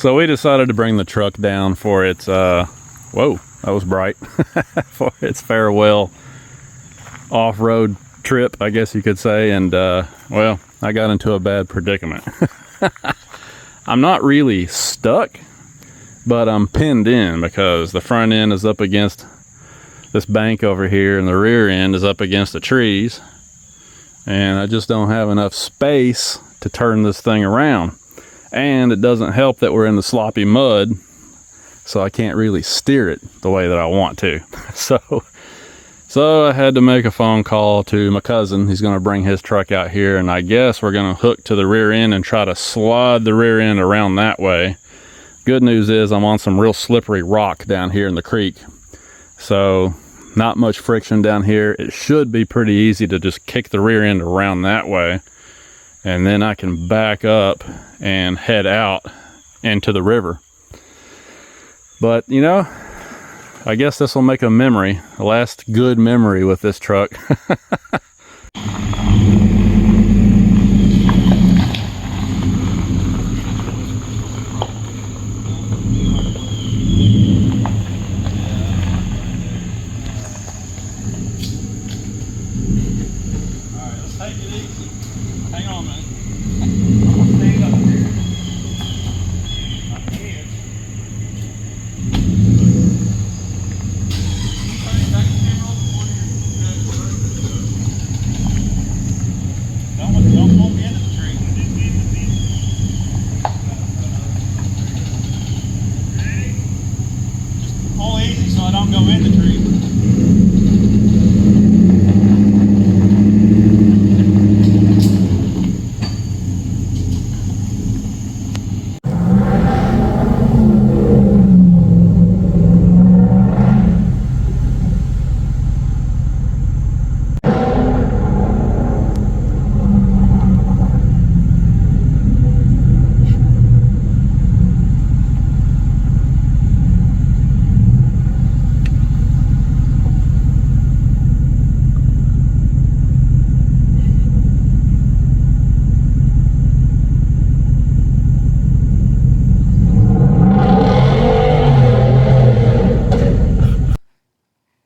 So we decided to bring the truck down for its, whoa, that was bright, for its farewell off-road trip, I guess you could say. And, well, I got into a bad predicament. I'm not really stuck, but I'm pinned in because the front end is up against this bank over here and the rear end is up against the trees. And I just don't have enough space to turn this thing around. And it doesn't help that we're in the sloppy mud, so I can't really steer it the way that I want to. So I had to make a phone call to my cousin. He's going to bring his truck out here, and I guess we're going to hook to the rear end and try to slide the rear end around that way. Good news is I'm on some real slippery rock down here in the creek, so not much friction down here. It should be pretty easy to just kick the rear end around that way, and then I can back up and head out into the river. But you know, I guess this will make a memory, a last good memory with this truck.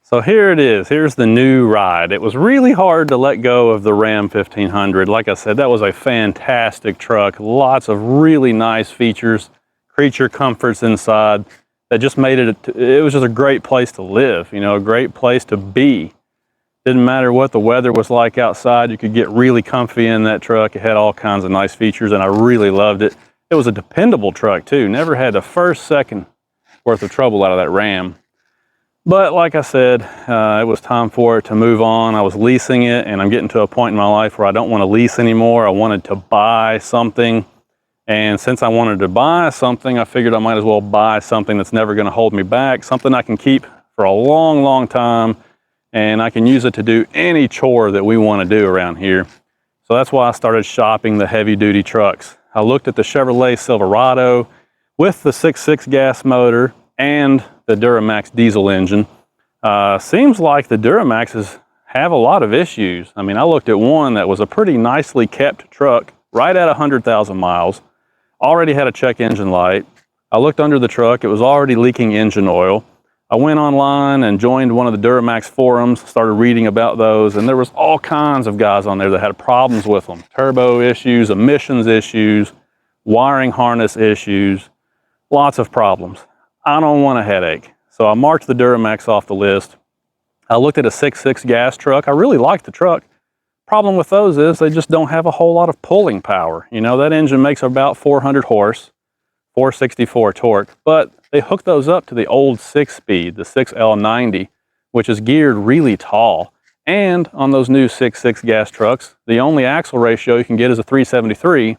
So here it is, here's the new ride. It was really hard to let go of the Ram 1500. Like I said, that was a fantastic truck. Lots of really nice features, creature comforts inside that just made it was just a great place to live, you know, a great place to be. Didn't matter what the weather was like outside, you could get really comfy in that truck. It had all kinds of nice features and I really loved it. It was a dependable truck too. Never had the first second worth of trouble out of that Ram. But like I said, it was time for it to move on. I was leasing it and I'm getting to a point in my life where I don't want to lease anymore. I wanted to buy something. And since I wanted to buy something, I figured I might as well buy something that's never going to hold me back, something I can keep for a long, long time. And I can use it to do any chore that we want to do around here. So that's why I started shopping the heavy duty trucks. I looked at the Chevrolet Silverado with the 6.6 gas motor and the Duramax diesel engine. Seems like the Duramaxes have a lot of issues. I mean, I looked at one that was a pretty nicely kept truck right at 100,000 miles, already had a check engine light. I looked under the truck, it was already leaking engine oil. I went online and joined one of the Duramax forums, started reading about those, and there was all kinds of guys on there that had problems with them. Turbo issues, emissions issues, wiring harness issues, lots of problems. I don't want a headache. So I marked the Duramax off the list. I looked at a 6.6 gas truck. I really liked the truck. Problem with those is they just don't have a whole lot of pulling power. You know, that engine makes about 400 horse, 464 torque, but they hooked those up to the old 6-speed, the 6L90, which is geared really tall. And on those new 6.6 gas trucks, the only axle ratio you can get is a 373.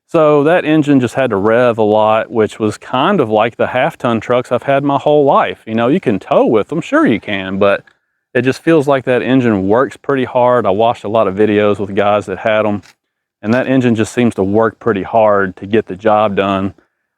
So that engine just had to rev a lot, which was kind of like the half-ton trucks I've had my whole life. You know, you can tow with them, sure you can, but it just feels like that engine works pretty hard. I watched a lot of videos with guys that had them, and that engine just seems to work pretty hard to get the job done.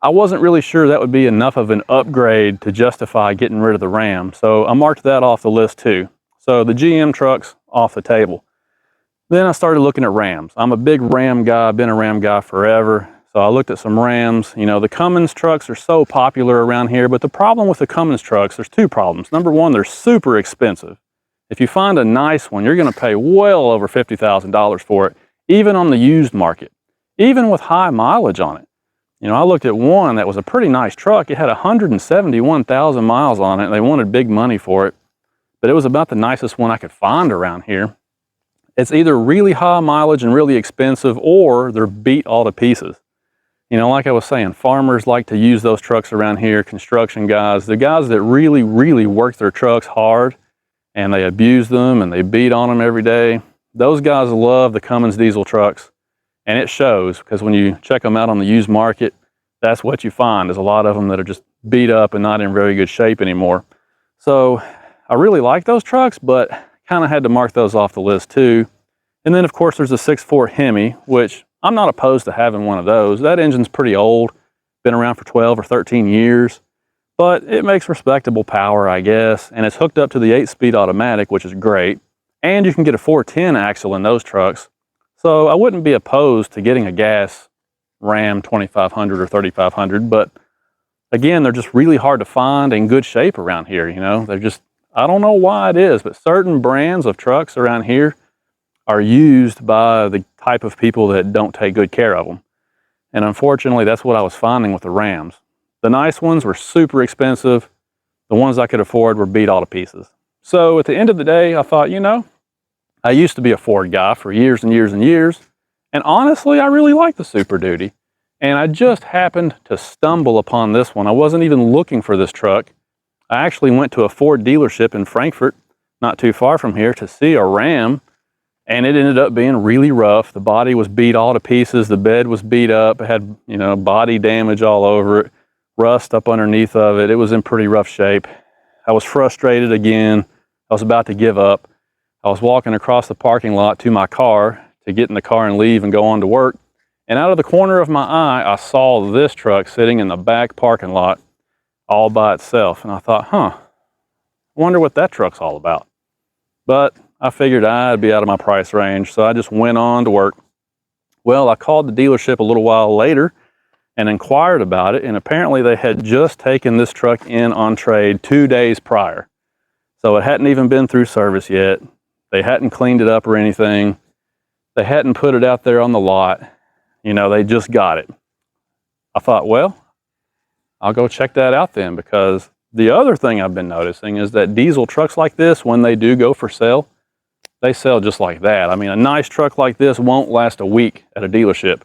I wasn't really sure that would be enough of an upgrade to justify getting rid of the Ram, so I marked that off the list too. So the GM truck's off the table. Then I started looking at Rams. I'm a big Ram guy, been a Ram guy forever. So I looked at some Rams. You know, the Cummins trucks are so popular around here, but the problem with the Cummins trucks, there's two problems. Number one, they're super expensive. If you find a nice one, you're gonna pay well over $50,000 for it, even on the used market, even with high mileage on it. You know, I looked at one that was a pretty nice truck. It had 171,000 miles on it, and they wanted big money for it, but it was about the nicest one I could find around here. It's either really high mileage and really expensive, or they're beat all to pieces. You know, like I was saying, farmers like to use those trucks around here, construction guys, the guys that really, really work their trucks hard and they abuse them and they beat on them every day. Those guys love the Cummins diesel trucks, and it shows, because when you check them out on the used market, that's what you find, is a lot of them that are just beat up and not in very good shape anymore. So I really like those trucks, but kind of had to mark those off the list too. And then of course there's a 6.4 Hemi, which I'm not opposed to having one of those. That engine's pretty old, been around for 12 or 13 years, but it makes respectable power, I guess. And it's hooked up to the 8-speed automatic, which is great. And you can get a 410 axle in those trucks. So I wouldn't be opposed to getting a gas Ram 2500 or 3500, but again, they're just really hard to find in good shape around here. You know, they're just, I don't know why it is, but certain brands of trucks around here are used by the type of people that don't take good care of them. And unfortunately, that's what I was finding with the Rams. The nice ones were super expensive. The ones I could afford were beat all to pieces. So at the end of the day, I thought, you know, I used to be a Ford guy for years and years and years. And honestly, I really like the Super Duty. And I just happened to stumble upon this one. I wasn't even looking for this truck. I actually went to a Ford dealership in Frankfort, not too far from here, to see a Ram, and it ended up being really rough. The body was beat all to pieces. The bed was beat up. It had, you know, body damage all over it, rust up underneath of it. It was in pretty rough shape. I was frustrated again. I was about to give up. I was walking across the parking lot to my car to get in the car and leave and go on to work. And out of the corner of my eye, I saw this truck sitting in the back parking lot all by itself. And I thought, I wonder what that truck's all about. But I figured I'd be out of my price range, so I just went on to work. Well, I called the dealership a little while later and inquired about it, and apparently they had just taken this truck in on trade 2 days prior. So it hadn't even been through service yet. They hadn't cleaned it up or anything. They hadn't put it out there on the lot. You know, they just got it. I thought, well, I'll go check that out then, because the other thing I've been noticing is that diesel trucks like this, when they do go for sale, they sell just like that. I mean, a nice truck like this won't last a week at a dealership.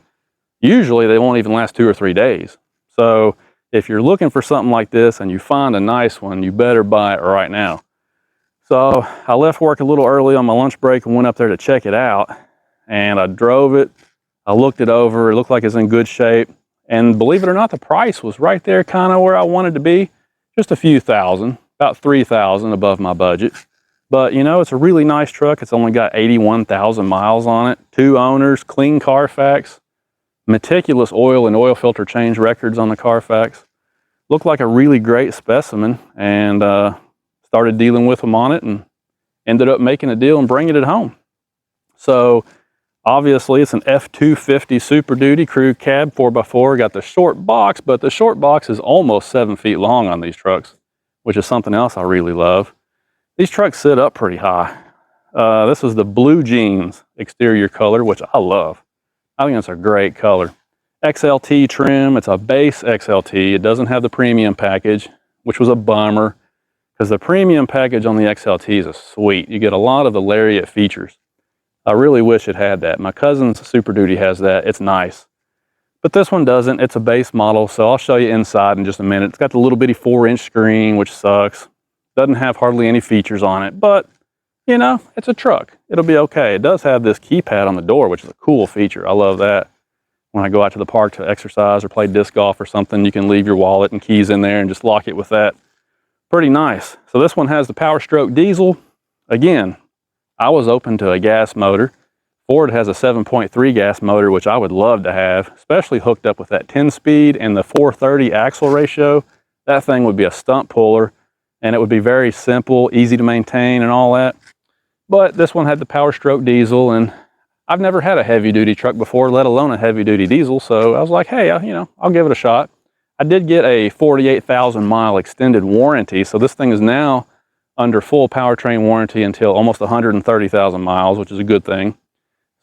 Usually they won't even last 2 or 3 days. So if you're looking for something like this and you find a nice one, you better buy it right now. So I left work a little early on my lunch break and went up there to check it out. And I drove it. I looked it over. It looked like it's in good shape. And believe it or not, the price was right there kind of where I wanted to be. Just a few thousand, about $3,000 above my budget. But you know, it's a really nice truck. It's only got 81,000 miles on it, 2 owners, clean Carfax, meticulous oil and oil filter change records on the Carfax. Looked like a really great specimen, and started dealing with them on it and ended up making a deal and bringing it home. So obviously it's an F250 Super Duty crew cab 4x4, got the short box, but the short box is almost 7 feet long on these trucks, which is something else I really love. These trucks sit up pretty high. This is the Blue Jeans exterior color, which I love. I think it's a great color. XLT trim, it's a base XLT. It doesn't have the premium package, which was a bummer, because the premium package on the XLTs is sweet. You get a lot of the Lariat features. I really wish it had that. My cousin's Super Duty has that. It's nice. But this one doesn't. It's a base model, so I'll show you inside in just a minute. It's got the little bitty 4-inch screen, which sucks. Doesn't have hardly any features on it, but you know, it's a truck. It'll be okay. It does have this keypad on the door, which is a cool feature. I love that. When I go out to the park to exercise or play disc golf or something, you can leave your wallet and keys in there and just lock it with that. Pretty nice. So this one has the Power Stroke diesel. Again, I was open to a gas motor. Ford has a 7.3 gas motor, which I would love to have, especially hooked up with that 10-speed and the 430 axle ratio. That thing would be a stump puller, and it would be very simple, easy to maintain and all that. But this one had the Power Stroke diesel, and I've never had a heavy duty truck before, let alone a heavy duty diesel. So I was like, hey, I'll give it a shot. I did get a 48,000 mile extended warranty. So this thing is now under full powertrain warranty until almost 130,000 miles, which is a good thing.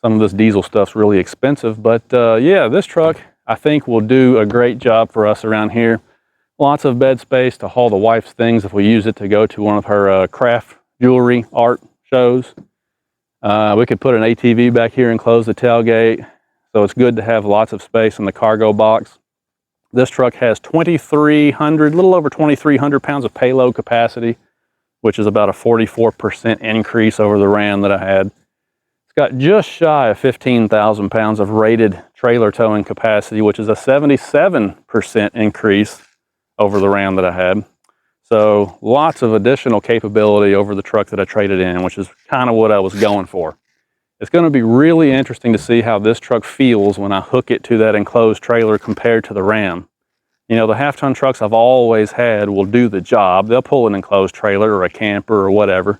Some of this diesel stuff's really expensive, but yeah, this truck I think will do a great job for us around here. Lots of bed space to haul the wife's things if we use it to go to one of her craft jewelry art shows. We could put an ATV back here and close the tailgate, so it's good to have lots of space in the cargo box. This truck has 2,300, a little over 2,300 pounds of payload capacity, which is about a 44% increase over the Ram that I had. It's got just shy of 15,000 pounds of rated trailer towing capacity, which is a 77% increase over the Ram that I had. So lots of additional capability over the truck that I traded in, which is kind of what I was going for. It's going to be really interesting to see how this truck feels when I hook it to that enclosed trailer compared to the Ram. You know, the half-ton trucks I've always had will do the job. They'll pull an enclosed trailer or a camper or whatever,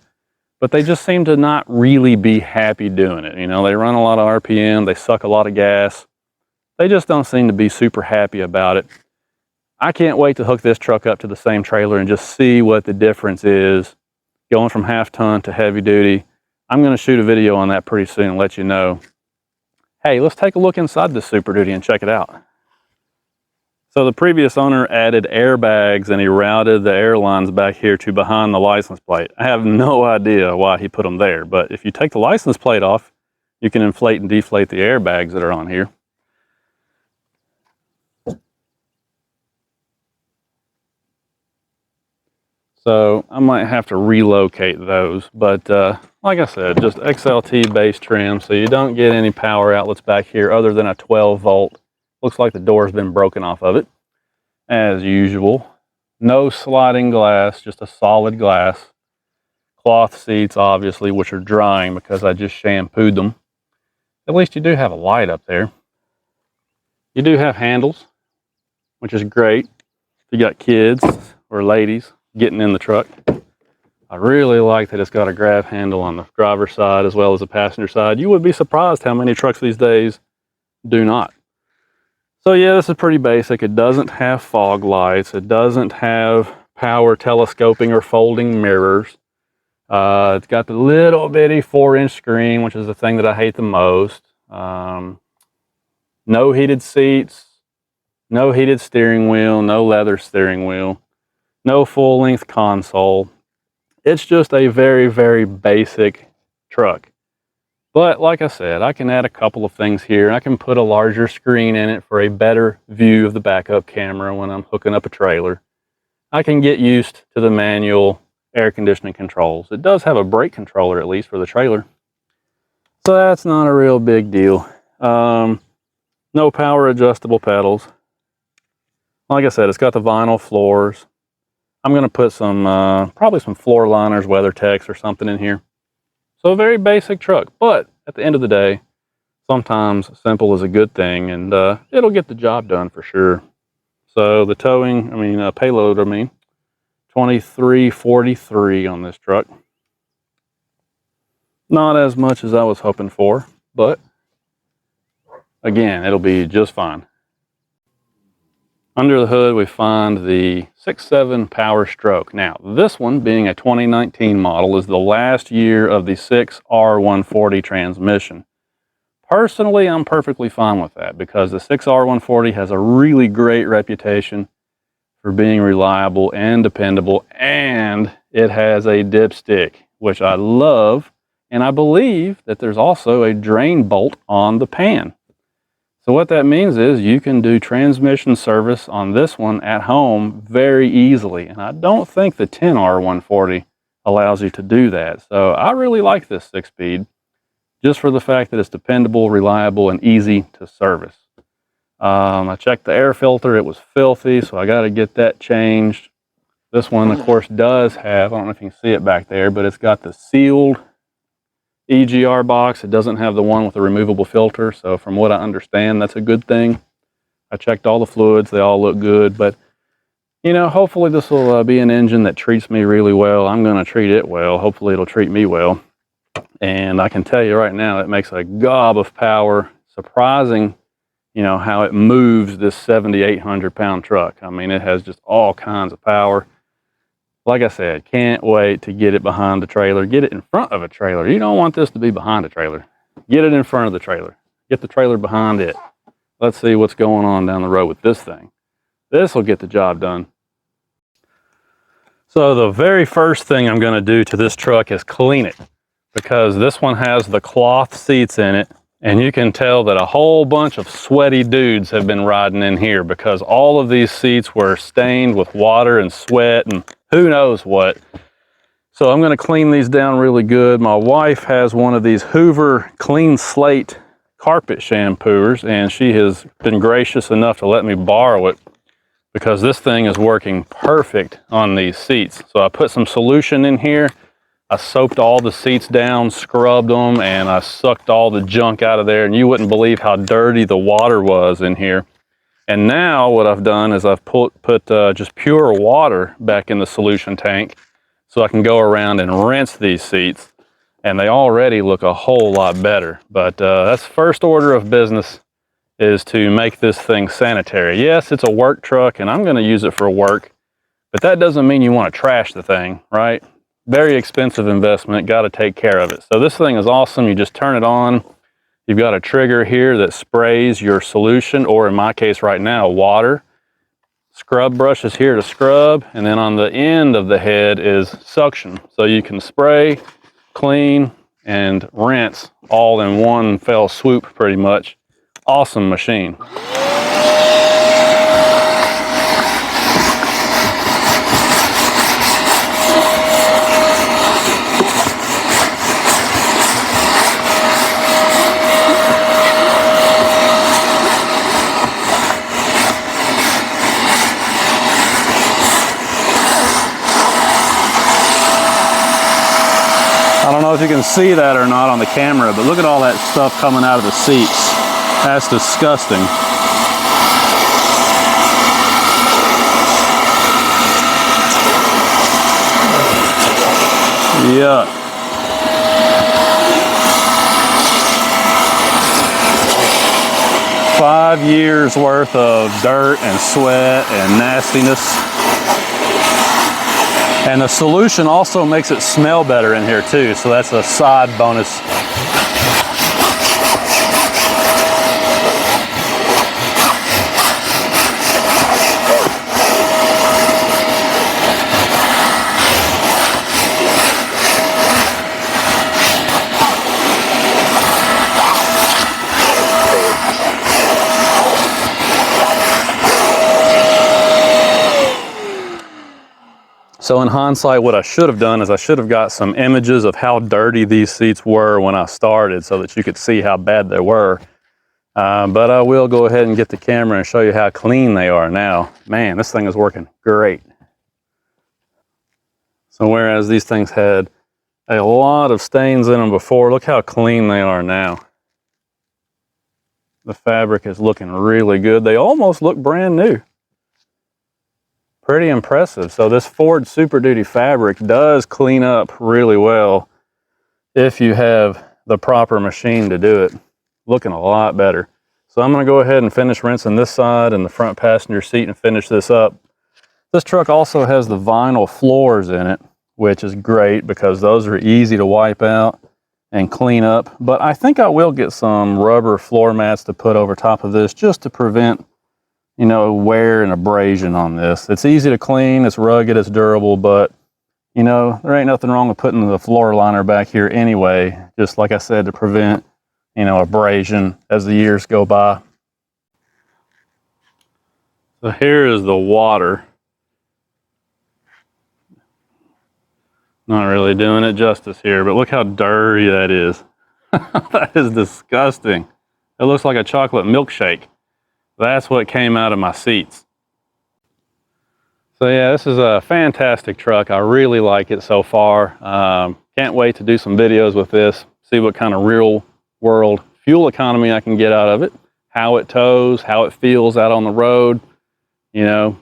but they just seem to not really be happy doing it. You know, they run a lot of RPM, they suck a lot of gas. They just don't seem to be super happy about it. I can't wait to hook this truck up to the same trailer and just see what the difference is going from half-ton to heavy duty. I'm going to shoot a video on that pretty soon and let you know. Hey, let's take a look inside this Super Duty and check it out. So the previous owner added airbags and he routed the air lines back here to behind the license plate. I have no idea why he put them there, but if you take the license plate off, you can inflate and deflate the airbags that are on here. So I might have to relocate those, but like I said, just XLT base trim, so you don't get any power outlets back here other than a 12 volt. Looks like the door's been broken off of it, as usual. No sliding glass, just a solid glass. Cloth seats, obviously, which are drying because I just shampooed them. At least you do have a light up there. You do have handles, which is great if you got kids or ladies getting in the truck. I really like that it's got a grab handle on the driver's side as well as the passenger side. You would be surprised how many trucks these days do not. So yeah, this is pretty basic. It doesn't have fog lights. It doesn't have power telescoping or folding mirrors. It's got the little bitty 4-inch screen, which is the thing that I hate the most. No heated seats, no heated steering wheel, no leather steering wheel. No full-length console. It's just a very, very basic truck. But like I said, I can add a couple of things here. I can put a larger screen in it for a better view of the backup camera when I'm hooking up a trailer. I can get used to the manual air conditioning controls. It does have a brake controller, at least for the trailer. So that's not a real big deal. No power adjustable pedals. Like I said, it's got the vinyl floors. I'm going to put some, probably some floor liners, WeatherTechs or something in here. So a very basic truck, but at the end of the day, sometimes simple is a good thing, and it'll get the job done for sure. So the payload, 2343 on this truck. Not as much as I was hoping for, but again, it'll be just fine. Under the hood, we find the 6.7 Power Stroke. Now, this one, being a 2019 model, is the last year of the 6R140 transmission. Personally, I'm perfectly fine with that because the 6R140 has a really great reputation for being reliable and dependable, and it has a dipstick, which I love, and I believe that there's also a drain bolt on the pan. So what that means is you can do transmission service on this one at home very easily. And I don't think the 10R140 allows you to do that. So I really like this 6-speed just for the fact that it's dependable, reliable, and easy to service. I checked the air filter. It was filthy, so I got to get that changed. This one, of course, does have, I don't know if you can see it back there, but it's got the sealed EGR box. It doesn't have the one with the removable filter, so from what I understand, that's a good thing. I checked all the fluids, they all look good, but you know, hopefully this will be an engine that treats me really well. I'm going to treat it well. Hopefully it'll treat me well. And I can tell you right now, it makes a gob of power. Surprising, you know, how it moves this 7,800-pound truck. I mean, it has just all kinds of power. Like I said, can't wait to get it behind the trailer, get it in front of a trailer. You don't want this to be behind a trailer. Get it in front of the trailer. Get the trailer behind it. Let's see what's going on down the road with this thing. This will get the job done. So the very first thing I'm going to do to this truck is clean it, because this one has the cloth seats in it, and you can tell that a whole bunch of sweaty dudes have been riding in here because all of these seats were stained with water and sweat and who knows what. So I'm going to clean these down really good. My wife has one of these Hoover Clean Slate carpet shampooers, and she has been gracious enough to let me borrow it because this thing is working perfect on these seats. So I put some solution in here. I soaped all the seats down, scrubbed them, and I sucked all the junk out of there, and you wouldn't believe how dirty the water was in here. And now what I've done is I've put just pure water back in the solution tank so I can go around and rinse these seats, and they already look a whole lot better. But that's first order of business, is to make this thing sanitary. Yes, it's a work truck, and I'm going to use it for work, but that doesn't mean you want to trash the thing, right? Very expensive investment, got to take care of it. So this thing is awesome. You just turn it on. You've got a trigger here that sprays your solution, or in my case right now, water. Scrub brush is here to scrub, and then on the end of the head is suction. So you can spray, clean, and rinse all in one fell swoop pretty much. Awesome machine. I don't know if you can see that or not on the camera, but look at all that stuff coming out of the seats. That's disgusting. Yuck. Five years worth of dirt and sweat and nastiness. And the solution also makes it smell better in here too, so that's a side bonus. So in hindsight, what I should have done is I should have got some images of how dirty these seats were when I started so that you could see how bad they were. But I will go ahead and get the camera and show you how clean they are now. Man, this thing is working great. So whereas these things had a lot of stains in them before, look how clean they are now. The fabric is looking really good. They almost look brand new. Pretty impressive. So this Ford Super Duty fabric does clean up really well if you have the proper machine to do it. Looking a lot better. So I'm going to go ahead and finish rinsing this side and the front passenger seat and finish this up. This truck also has the vinyl floors in it, which is great because those are easy to wipe out and clean up. But I think I will get some rubber floor mats to put over top of this just to prevent, you know, wear and abrasion on this. It's easy to clean, it's rugged, it's durable, but you know, there ain't nothing wrong with putting the floor liner back here anyway, just like I said, to prevent, you know, abrasion as the years go by. So here is the water. Not really doing it justice here, but look how dirty that is. That is disgusting. It looks like a chocolate milkshake. That's what came out of my seats. So yeah, this is a fantastic truck. I really like it so far. Can't wait to do some videos with this, see what kind of real world fuel economy I can get out of it, how it tows, how it feels out on the road. You know,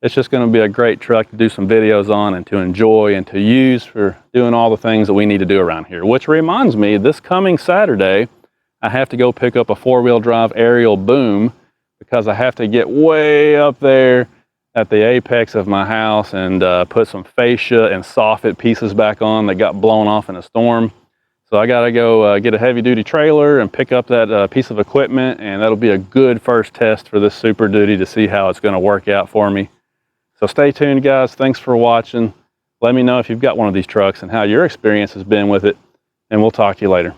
It's just going to be a great truck to do some videos on and to enjoy and to use for doing all the things that we need to do around here. Which reminds me, this coming Saturday, I have to go pick up a 4-wheel drive aerial boom because I have to get way up there at the apex of my house and put some fascia and soffit pieces back on that got blown off in a storm. So I gotta go get a heavy duty trailer and pick up that piece of equipment, and that'll be a good first test for this Super Duty to see how it's gonna work out for me. So stay tuned, guys. Thanks for watching. Let me know if you've got one of these trucks and how your experience has been with it, and we'll talk to you later.